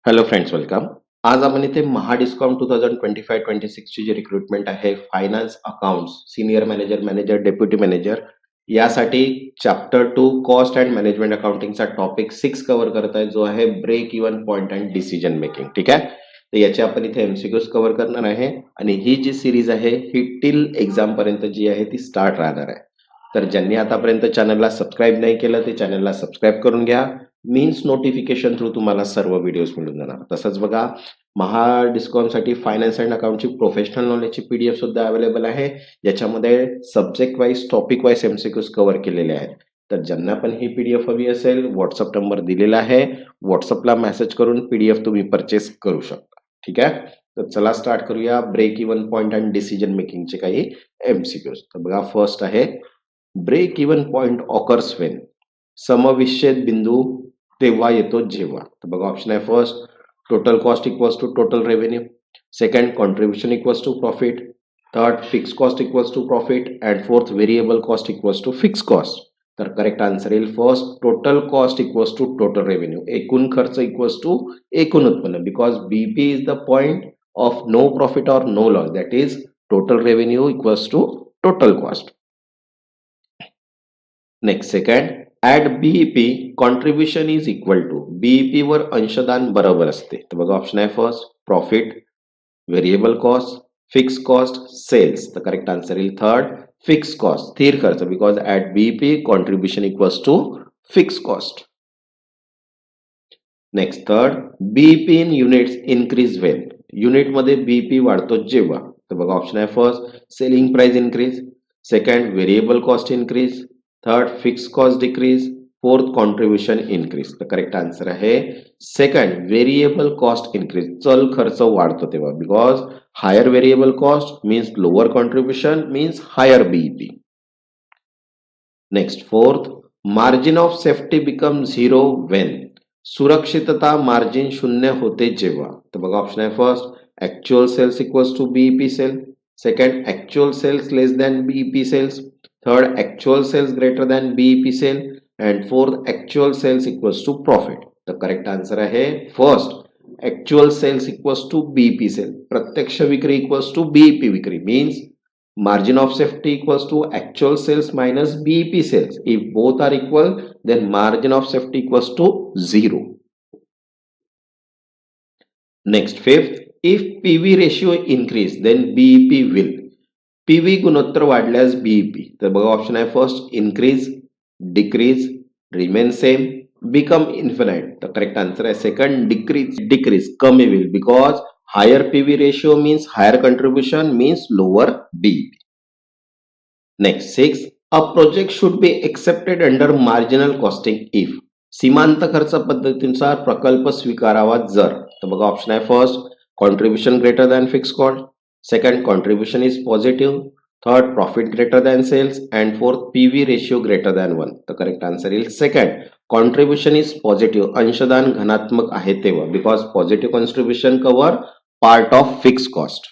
Hello friends, welcome. आज आपण इथे महाडिस्कॉम 2025-26 ची जी रिक्रुटमेंट आहे finance accounts senior manager, manager, deputy manager यासाठी चॅप्टर 2 कॉस्ट अँड मॅनेजमेंट अकाउंटिंगचा टॉपिक 6 कव्हर करत आहे, जो आहे break even point and decision making. ठीक आहे, तर याचे आपण इथे एमसीक्यूज कव्हर करणार आहे आणि ही जी सिरीज आहे ही टिल एक्झाम पर्यंत जी आहे ती स्टार्ट राहणार आहे. तर ज्यांनी आतापर्यंत चॅनलला सबस्क्राईब नाही केलं ते चॅनलला सबस्क्राईब करून घ्या. मीन्स नोटिफिकेशन थ्रू तुम्हाला सर्व व्हिडिओज मिळून जाणार. तसंच बघा, महाडिस्कॉमसाठी फायनान्स अँड अकाउंटची प्रोफेशनल नॉलेजची पीडीएफ सुद्धा अवेलेबल आहे, ज्याच्यामध्ये subject wise, topic wise MCQs cover केलेले आहेत. तर ज्यांना पण ही पीडीएफ हवी असेल, व्हॉट्सअप नंबर दिलेला आहे, व्हॉट्सअपला मेसेज करून पीडीएफ तुम्ही परचेस करू शकता. ठीक आहे, तर चला स्टार्ट करूया break even point and decision मेकिंगचे काही एमसीक्यूज. तर बघा, फर्स्ट आहे break even point occurs when. समविच्छेद बिंदू तेव्हा येतो जेव्हा. तर बघा, ऑप्शन आहे first total cost equals to total revenue, second contribution equals to profit, third fix cost equals to profit and fourth variable cost equals to fix cost. तर correct answer येईल first total cost equals to total revenue. एकूण खर्च equals to एकूण उत्पन्न, because BP is the point of no profit और no loss, that is total revenue equals to total cost. Next second, at BEP contribution is equal to. BEP वर अंशदान बरोबर असते. तर बघा, ऑप्शन आहे first profit, variable cost, fix cost, sales. तर correct answer येईल थर्ड फिक्स कॉस्ट, स्थिर खर्च, because at BEP contribution equals to fix cost. Next third, BEP in units increase Wien. Unit मध्ये बीईपी वाढतो जेव्हा. तर बघा, ऑप्शन आहे first selling price increase, second variable cost increase, third fix cost decrease, fourth contribution increase. तर correct answer आहे second variable cost increase. चल खर्च वाढतो तेव्हा, because higher variable cost means lower contribution means higher BEP. Next fourth, margin of safety become zero when. सुरक्षितता margin शून्य होते जेव्हा. तर बघा, ऑप्शन आहे first actual sales equals to BEP sale, second actual sales less than BEP sales, third actual sales greater than BEP sale and fourth actual sales equals to profit. तर correct answer आहे first actual sales equals to BEP sale. प्रत्यक्ष विक्री equals to BEP विक्री means margin of safety equals to actual sales minus BEP sales. If both are equal, then margin of safety equals to 0. Next fifth, if PV ratio increase, then BEP will. PV गुणोत्तर वाढल्यास BEP. तर बघा, option आहे first increase, decrease, remain same, become infinite. तर correct answer आहे second decrease, कमी होईल, because higher PV ratio means higher contribution means lower BEP. Next 6, a project should be accepted under marginal costing if. सीमांत खर्च पद्धतीनुसार प्रकल्प स्वीकारावा जर. तर बघा, ऑप्शन आहे first contribution greater than fix cost, second contribution is positive, third profit greater than sales and fourth PV ratio greater than 1. तर करेक्ट आन्सर येईल सेकंड कॉन्ट्रीब्युशन इज पॉझिटिव्ह. अंशदान धनात्मक आहे तेव्हा, because positive contribution cover part of fix cost.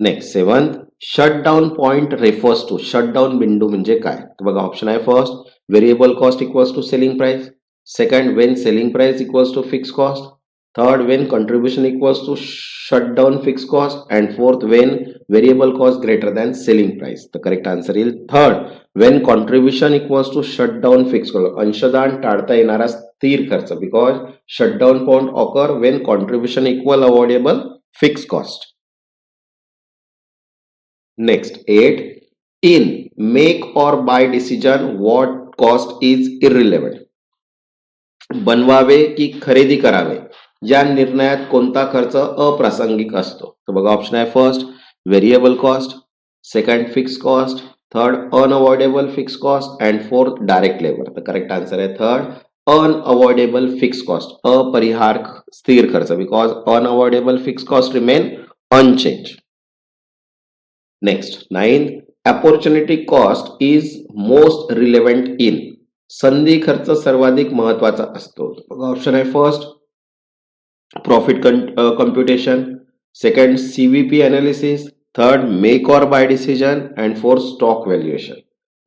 Next seventh, shutdown point refers to. Shutdown बिंदू म्हणजे काय. तर बघा, ऑप्शन आहे first variable cost equals to selling price, second when selling price equals to fix cost, third when contribution equals to shutdown fix cost and fourth when variable cost greater than selling price. तर correct answer येईल third when contribution equals to shutdown fix cost. अंशदान टाळता येणारा स्थिर खर्च, because shutdown point occur when contribution equal avoidable fix cost. Next 8, in make or buy decision what cost is irrelevant. बनवावे की खरेदी करावे या निर्णयात कोणता खर्च अप्रासंगिक असतो. तर बघा, ऑप्शन आहे first variable cost, second fix cost, third unavoidable fix cost and fourth direct labour. तर करेक्ट आन्सर आहे थर्ड अनअवॉइडेबल फिक्स कॉस्ट, अपरिहार स्थिर खर्च, because unavoidable fix cost remain unchange. Next 9, opportunity cost is most relevant in. संधी खर्च सर्वाधिक महत्वाचा असतो. ऑप्शन आहे first profit computation, second CVP analysis, third make और buy decision and fourth stock valuation.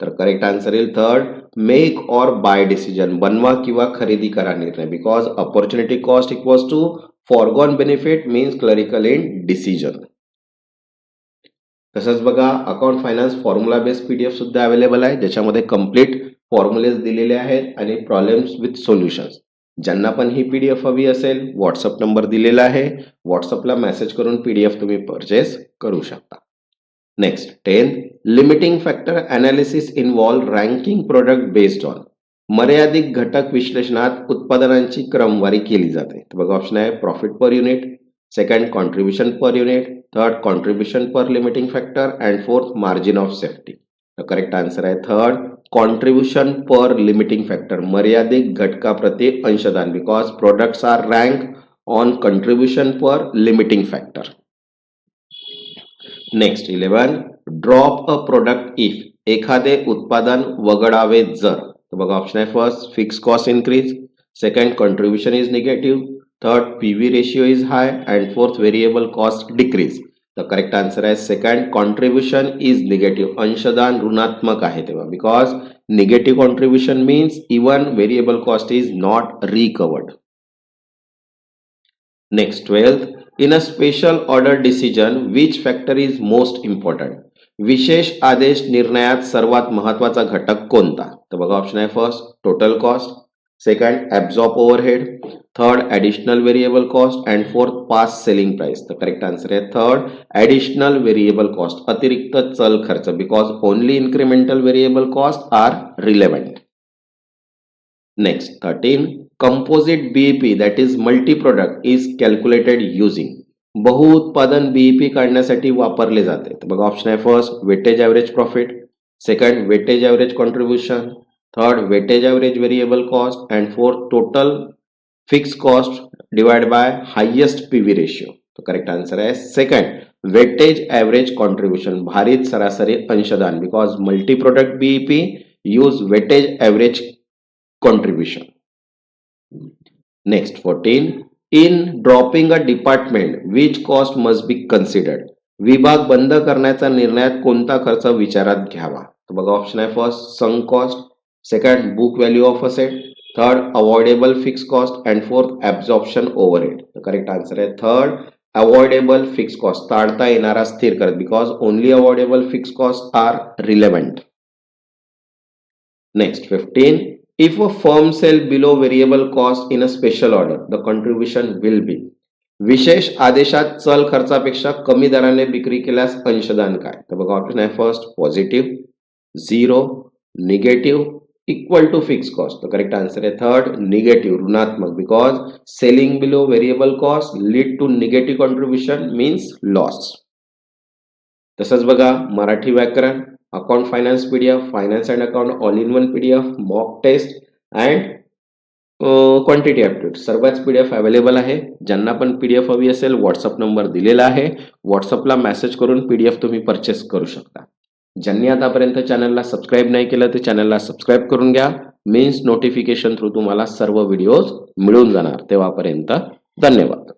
तर करेक्ट आन्सर येईल third, make or buy decision, बनवा किंवा खरेदी करा निर्णय, because opportunity cost equals to foregone benefit means clerical in decision. तसंच बघा account finance formula based PDF सुद्धा अवेलेबल आहे, ज्याच्यामध्ये कम्प्लीट फॉर्म्युलेज दिलेले आहेत आणि प्रॉब्लेम्स विथ सोल्युशन्स. ज्यांना पण ही पीडीएफ हवी असेल व्हॉट्सअप नंबर दिलेला आहे, व्हॉट्सअपला मेसेज करून पीडीएफ तुम्ही परचेस करू शकता. Next 10, limiting factor analysis involve ranking product based on, मर्यादित घटक विश्लेषणात उत्पादनांची क्रमवारी केली जाते. तर बघा ऑप्शन आहे profit per unit, second contribution per unit, third contribution per limiting factor and fourth margin of safety. तर करेक्ट आन्सर आहे third, contribution per limiting factor, मर्यादित घटकाप्रती अंशदान, because products are rank on contribution per limiting factor. Next 11, drop a product if, एखादे उत्पादन वगळावे जर. तर बघा ऑप्शन आहे first fix cost increase, second contribution is negative, third PV ratio is high and fourth variable cost decrease. तर correct answer आहे second, contribution is negative, अंशदान ऋणात्मक आहे तेव्हा, because negative contribution means even variable cost is not recovered. Next 12th, in a special order decision which factor is most important, विशेष आदेश निर्णयात सर्वात महत्वाचा घटक कोणता. तर बघा ऑप्शन आहे first total cost, second absorb overhead, third additional variable cost and fourth pass selling price. तर करेक्ट आन्सर आहे थर्ड, ॲडिशनल व्हेरिएबल कॉस्ट, अतिरिक्त चल खर्च, because only incremental variable cost are relevant. Next 13, composite BEP that is multi product is calculated using, बहुउत्पादन BEP काढण्यासाठी वापरले जाते. तर बघा ऑप्शन आहे first weightage average profit, second weightage average contribution, third weightage average variable cost and fourth total fix cost divide by highest PV ratio. तर correct answer आहे second weightage average contribution, भारित सरासरी अंशदान, because multi product BEP use weightage average contribution. Next 14, in dropping a department which cost must be considered, विभाग बंद करण्याचा निर्णयात कोणता खर्च विचारात घ्यावा. तर बघा ऑप्शन आहे first sunk cost, second book value of asset, third avoidable fix cost and fourth absorption overhead. तर करेक्ट आन्सर आहे थर्ड अवॉइडेबल फिक्स कॉस्ट, टाळता येणारा स्थिर खर्च, because only avoidable fix cost are relevant. Next 15, if a firm sell below variable cost in a special order, the contribution will be, विशेष आदेशात चल खर्चापेक्षा कमी दराने विक्री केल्यास अंशदान काय. तर बघा ऑप्शन आहे first positive, zero, negative, equal to fix cost. तर करेक्ट आन्सर आहे थर्ड निगेटिव्ह ऋणात्मक, because selling below variable cost lead to negative contribution means loss. तसंच बघा मराठी व्याकरण, account finance PDF, finance and account all in one PDF, mock test and quantity aptitude, सर्वच PDF available आहे. ज्यांना पण PDF हवी असेल व्हॉट्सअप नंबर दिलेला आहे, व्हॉट्सअपला मेसेज करून पीडीएफ तुम्ही परचेस करू शकता. ज्यांनी आतापर्यंत चॅनलला सबस्क्राईब नाही केलं तर चॅनलला सबस्क्राईब करून घ्या, मीन्स नोटिफिकेशन थ्रू तुम्हाला सर्व व्हिडिओज मिळून जाणार. तेव्हापर्यंत धन्यवाद.